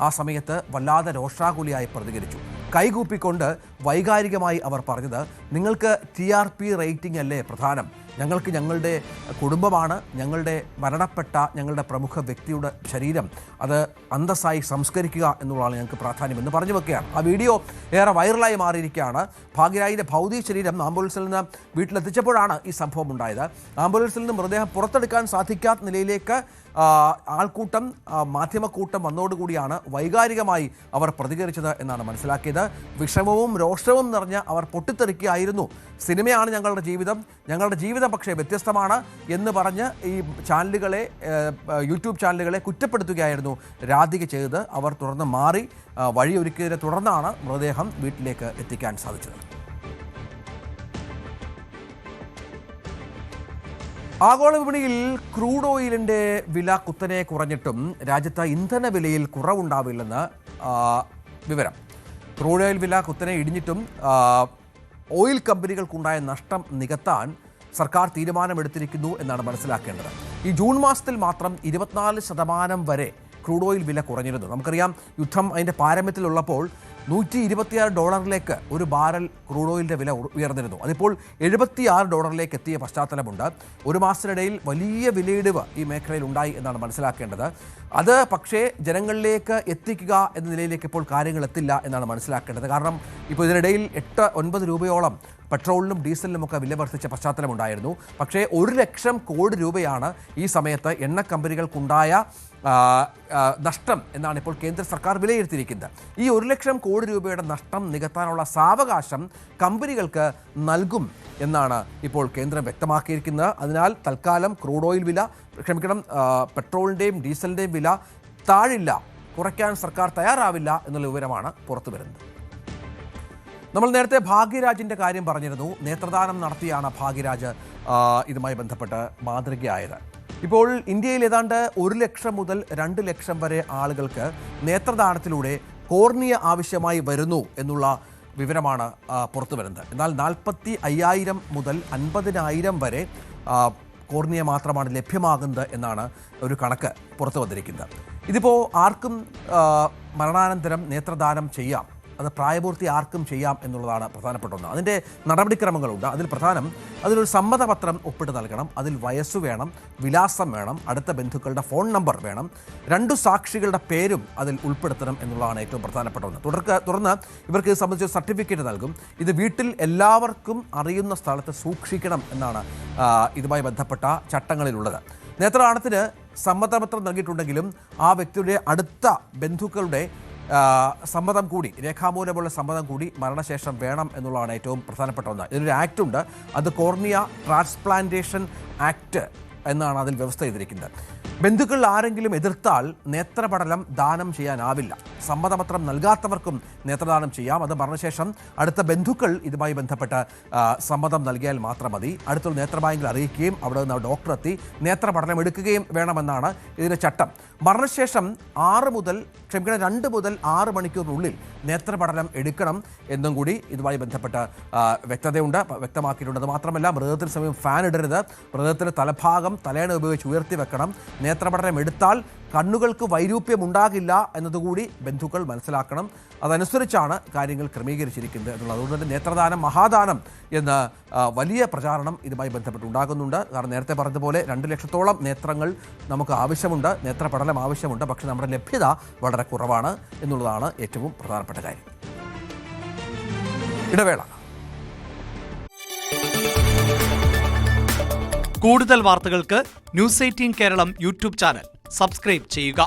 ആ സമയത്ത് വല്ലാതെ രോഷാകുലിയായി പ്രതികരിച്ചു. കൈകൂപ്പിക്കൊണ്ട് വൈകാരികമായി അവർ പറഞ്ഞത്, നിങ്ങൾക്ക് TRP റേറ്റിംഗ് അല്ലേ പ്രധാനം, ഞങ്ങൾക്ക് ഞങ്ങളുടെ കുടുംബമാണ്, ഞങ്ങളുടെ മരണപ്പെട്ട ഞങ്ങളുടെ പ്രമുഖ വ്യക്തിയുടെ ശരീരം അത് അന്തസ്സായി സംസ്കരിക്കുക എന്നുള്ളതാണ് ഞങ്ങൾക്ക് പ്രാധാന്യം എന്ന് പറഞ്ഞു വെക്കുകയാണ്. ആ വീഡിയോ ഏറെ വൈറലായി മാറിയിരിക്കുകയാണ്. ഭാഗ്യരാജിൻ്റെ ഭൗതിക ശരീരം ആംബുലൻസിൽ നിന്ന് വീട്ടിലെത്തിച്ചപ്പോഴാണ് ഈ സംഭവം ഉണ്ടായത്. ആംബുലൻസിൽ നിന്ന് മൃതദേഹം പുറത്തെടുക്കാൻ സാധിക്കാത്ത നിലയിലേക്ക് ആൾക്കൂട്ടം, മാധ്യമക്കൂട്ടം വന്നതോടുകൂടിയാണ് വൈകാരികമായി അവർ പ്രതികരിച്ചത് എന്നാണ് മനസ്സിലാക്കിയത്. വിഷമവും രോഷവും നിറഞ്ഞ് അവർ പൊട്ടിത്തെറിക്കുകയായിരുന്നു. സിനിമയാണ് ഞങ്ങളുടെ ജീവിതം പക്ഷേ വ്യത്യസ്തമാണ് എന്ന് പറഞ്ഞ് ഈ ചാനലുകളെ, യൂട്യൂബ് ചാനലുകളെ കുറ്റപ്പെടുത്തുകയായിരുന്നു രാധിക ചെയ്തത്. അവർ തുടർന്ന് മാറി വഴിയൊരുക്കിയതിനെ തുടർന്നാണ് മൃതദേഹം വീട്ടിലേക്ക് എത്തിക്കാൻ സാധിച്ചത്. ആഗോള വിപണിയിൽ ക്രൂഡ് ഓയിലിൻ്റെ വില കുത്തനെ കുറഞ്ഞിട്ടും രാജ്യത്ത് ഇന്ധന വിലയിൽ കുറവുണ്ടാവില്ലെന്ന് വിവരം. ക്രൂഡ് ഓയിൽ വില കുത്തനെ ഇടിഞ്ഞിട്ടും ഓയിൽ കമ്പനികൾക്കുണ്ടായ നഷ്ടം നികത്താൻ സർക്കാർ തീരുമാനമെടുത്തിരിക്കുന്നു എന്നാണ് മനസ്സിലാക്കേണ്ടത്. ഈ ജൂൺ മാസത്തിൽ മാത്രം 24% വരെ ക്രൂഡ് ഓയിൽ വില കുറഞ്ഞിരുന്നു. നമുക്കറിയാം, യുദ്ധം അതിൻ്റെ പാരമ്യത്തിലുള്ളപ്പോൾ $126 ഒരു ബാരൽ ക്രൂഡ് ഓയിലിൻ്റെ വില ഉയർന്നിരുന്നു. അതിപ്പോൾ $76 എത്തിയ പശ്ചാത്തലമുണ്ട്. ഒരു മാസത്തിനിടയിൽ വലിയ വിലയിടിവ് ഈ മേഖലയിൽ ഉണ്ടായി എന്നാണ് മനസ്സിലാക്കേണ്ടത്. അത് പക്ഷേ ജനങ്ങളിലേക്ക് എത്തിക്കുക എന്ന നിലയിലേക്ക് ഇപ്പോൾ കാര്യങ്ങൾ എത്തില്ല എന്നാണ് മനസ്സിലാക്കേണ്ടത്. കാരണം ഇപ്പോൾ ഇതിനിടയിൽ 8-9 രൂപയോളം പെട്രോളിനും ഡീസലിനുമൊക്കെ വില വർദ്ധിച്ച പശ്ചാത്തലമുണ്ടായിരുന്നു. പക്ഷേ 1 ലക്ഷം കോടി രൂപയാണ് ഈ സമയത്ത് എണ്ണ കമ്പനികൾക്കുണ്ടായ നഷ്ടം എന്നാണ് ഇപ്പോൾ കേന്ദ്ര സർക്കാർ വിലയിരുത്തിയിരിക്കുന്നത്. ഈ 1 ലക്ഷം കോടി രൂപയുടെ നഷ്ടം നികത്താനുള്ള സാവകാശം കമ്പനികൾക്ക് നൽകും എന്നാണ് ഇപ്പോൾ കേന്ദ്രം വ്യക്തമാക്കിയിരിക്കുന്നത്. അതിനാൽ തൽക്കാലം ക്രൂഡ് ഓയിൽ വില, പെട്രോളിൻ്റെയും ഡീസലിൻ്റെയും വില താഴില്ല, കുറയ്ക്കാൻ സർക്കാർ തയ്യാറാവില്ല എന്നുള്ള വിവരമാണ് പുറത്തു വരുന്നത്. നമ്മൾ നേരത്തെ ഭാഗ്യരാജിൻ്റെ കാര്യം പറഞ്ഞിരുന്നു. നേത്രദാനം നടത്തിയാണ് ഭാഗ്യരാജ് ഇതുമായി ബന്ധപ്പെട്ട് മാതൃകയായത്. ഇപ്പോൾ ഇന്ത്യയിൽ ഏതാണ്ട് 1 ലക്ഷം മുതൽ 2 ലക്ഷം വരെ ആളുകൾക്ക് നേത്രദാനത്തിലൂടെ കോർണിയ ആവശ്യമായി വരുന്നു എന്നുള്ള വിവരമാണ് പുറത്തു വരുന്നത്. എന്നാൽ 45,000 മുതൽ 50,000 വരെ കോർണിയ മാത്രമാണ് ലഭ്യമാകുന്നത് എന്നാണ് ഒരു കണക്ക് പുറത്തു വന്നിരിക്കുന്നത്. ഇതിപ്പോൾ ആർക്കും മരണാനന്തരം നേത്രദാനം ചെയ്യാം, അത് പ്രായപൂർത്തി ആർക്കും ചെയ്യാം എന്നുള്ളതാണ് പ്രധാനപ്പെട്ട ഒന്ന്. അതിൻ്റെ നടപടിക്രമങ്ങളുണ്ട്. അതിൽ പ്രധാനം, അതിലൊരു സമ്മതപത്രം ഒപ്പിട്ട് നൽകണം. അതിൽ വയസ്സ് വേണം, വിലാസം വേണം, അടുത്ത ബന്ധുക്കളുടെ ഫോൺ നമ്പർ വേണം, 2 സാക്ഷികളുടെ പേരും അതിൽ ഉൾപ്പെടുത്തണം എന്നുള്ളതാണ് ഏറ്റവും പ്രധാനപ്പെട്ട ഒന്ന്. തുടർന്ന് ഇവർക്ക് ഇത് സംബന്ധിച്ച് സർട്ടിഫിക്കറ്റ് നൽകും. ഇത് വീട്ടിൽ എല്ലാവർക്കും അറിയുന്ന സ്ഥലത്ത് സൂക്ഷിക്കണം എന്നാണ് ഇതുമായി ബന്ധപ്പെട്ട ചട്ടങ്ങളിലുള്ളത്. നേത്രദാനത്തിന് സമ്മതപത്രം നൽകിയിട്ടുണ്ടെങ്കിലും ആ വ്യക്തിയുടെ അടുത്ത ബന്ധുക്കളുടെ സമ്മതം കൂടി, രേഖാമൂലമുള്ള സമ്മതം കൂടി മരണശേഷം വേണം എന്നുള്ളതാണ് ഏറ്റവും പ്രധാനപ്പെട്ട ഒന്ന്. ഇതിനൊരു ആക്ട് ഉണ്ട്. അത് കോർണിയ ട്രാൻസ്പ്ലാന്റേഷൻ ആക്ട് എന്നാണ് അതിൽ വ്യവസ്ഥ ചെയ്തിരിക്കുന്നത്. ബന്ധുക്കൾ ആരെങ്കിലും എതിർത്താൽ നേത്രപടലം ദാനം ചെയ്യാനാവില്ല. സമ്മതപത്രം നൽകാത്തവർക്കും നേത്രദാനം ചെയ്യാം. അത് മരണശേഷം അടുത്ത ബന്ധുക്കൾ ഇതുമായി ബന്ധപ്പെട്ട് സമ്മതം നൽകിയാൽ മാത്രം മതി. അടുത്തുള്ള നേത്രബാങ്കിൽ അറിയിക്കുകയും അവിടെ നിന്ന് ഡോക്ടർ എത്തി നേത്രപടലം എടുക്കുകയും വേണമെന്നാണ് ഇതിൻ്റെ ചട്ടം. മരണശേഷം 2 മുതൽ 6 മണിക്കൂറിനുള്ളിൽ നേത്രപടലം എടുക്കണം എന്നും കൂടി ഇതുമായി ബന്ധപ്പെട്ട വ്യക്തമാക്കിയിട്ടുണ്ട്. അത് മാത്രമല്ല, മൃതദേഹത്തിന് സമയം ഫാൻ ഇടരുത്, മൃതദേഹത്തിൻ്റെ തലഭാഗം തലേണ ഉപയോഗിച്ച് ഉയർത്തി വെക്കണം, നേത്രപടലം എടുത്താൽ കണ്ണുകൾക്ക് വൈരൂപ്യം ഉണ്ടാകില്ല എന്നതുകൂടി ബന്ധുക്കൾ മനസ്സിലാക്കണം. അതനുസരിച്ചാണ് കാര്യങ്ങൾ ക്രമീകരിച്ചിരിക്കുന്നത് എന്നുള്ളത്. അതുകൊണ്ട് തന്നെ നേത്രദാനം മഹാദാനം എന്ന വലിയ പ്രചാരണം ഇതുമായി ബന്ധപ്പെട്ട് ഉണ്ടാകുന്നുണ്ട്. കാരണം നേരത്തെ പറഞ്ഞതുപോലെ 2 ലക്ഷത്തോളം നേത്രങ്ങൾ നമുക്ക് ആവശ്യമുണ്ട്, നേത്രപടലം ആവശ്യമുണ്ട്. പക്ഷേ നമ്മുടെ ലഭ്യത വളരെ കുറവാണ് എന്നുള്ളതാണ് ഏറ്റവും പ്രധാനപ്പെട്ട കാര്യം. ഇടവേള. കൂടുതൽ വാർത്തകൾക്ക് news 18 Keralam YouTube channel subscribe ചെയ്യുക.